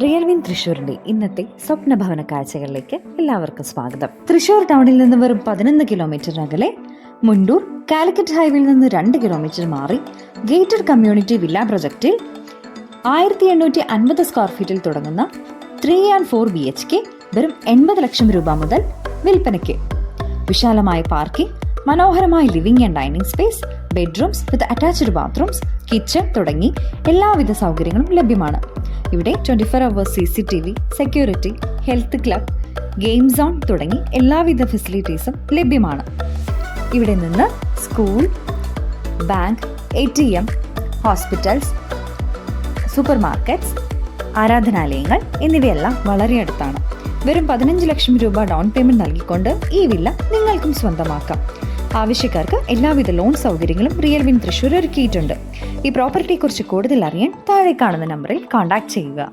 Real win തൃശ്ശൂരിന്റെ ഇന്നത്തെ സ്വപ്ന ഭവന കാഴ്ചകളിലേക്ക് എല്ലാവർക്കും സ്വാഗതം. തൃശ്ശൂർ ടൗണിൽ നിന്ന് വെറും 11 കിലോമീറ്റർ അകലെ മുണ്ടൂർ കാലിക്കറ്റ് ഹൈവേയിൽ നിന്ന് 2 കിലോമീറ്റർ മാറി ഗേറ്റഡ് കമ്മ്യൂണിറ്റി വില്ല പ്രൊജക്റ്റിൽ 1850 സ്ക്വയർ ഫീറ്റിൽ തുടങ്ങുന്ന 3 and 4 BHK വെറും 80 ലക്ഷം രൂപ മുതൽ വിൽപ്പനയ്ക്ക്. വിശാലമായ പാർക്കിംഗ്, മനോഹരമായ living and dining space, bedrooms with attached bathrooms, kitchen തുടങ്ങി എല്ലാവിധ സൗകര്യങ്ങളും ലഭ്യമാണ്. ഇവിടെ 24 hours CCTV, security, health club, game zone തുടങ്ങി എല്ലാവിധ ഫെസിലിറ്റീസും ലഭ്യമാണ്. ഇവിടെ നിന്ന് school, bank, ATM, hospitals, super markets, ആരാധനാലയങ്ങൾ എന്നിവയെല്ലാം വളരെ അടുത്താണ്. വെറും 15 ലക്ഷം രൂപ ഡൗൺ പേയ്മെന്റ് നൽകിക്കൊണ്ട് ഈ വില്ല നിങ്ങൾക്കും സ്വന്തമാക്കാം. ആവശ്യക്കാർക്ക് എല്ലാവിധ ലോൺ സൗകര്യങ്ങളും റിയൽ വിൻ തൃശ്ശൂർ ഒരുക്കിയിട്ടുണ്ട്. ഈ പ്രോപ്പർട്ടിയെക്കുറിച്ച് കൂടുതൽ അറിയാൻ താഴെ കാണുന്ന നമ്പറിൽ കോൺടാക്ട് ചെയ്യുക.